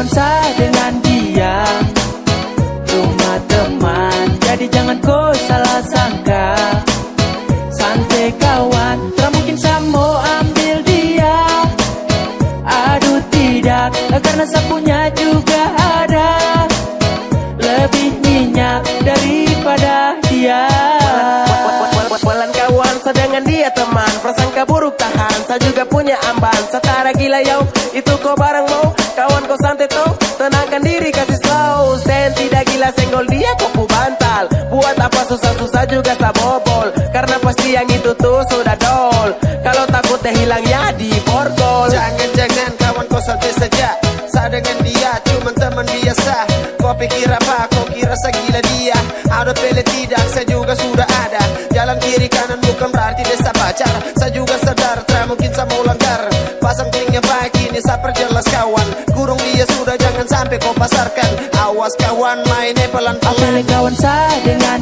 kawan sah dengan dia, cuma teman, jadi jangan kau salah sangka. Santai kawan, tak mungkin saya mau ambil dia. Aduh tidak, karena sapunya juga ada lebih minyak daripada dia. Walan kawan, saya dengan dia teman, prasangka buruk tahan, saya juga punya amban. Setara gila yo, itu kau barang mau, kawan kau santai toh, tenangkan diri kasih slow. Stand tidak gila senggol dia kau bantal, buat apa susah-susah juga saya bobol, karena pasti yang itu tuh sudah dol. Kalau takutnya hilang ya di borgol. Jangan-jangan kawan kau santai saja, saya dengan dia cuma teman biasa. Kau pikir apa? Kau kira saya gila dia? Ada pele tidak, saya juga sudah ada. Jalan kiri kanan bukan berarti desa pacar. Saya juga sadar, tak mungkin saya mau langgar. Pasang telinga baik ini saya perjelas kawan. Kurung dia sudah, jangan sampai kau pasarkan. Awas kawan, mainnya pelan-pelan. Apalagi kawan sah dengan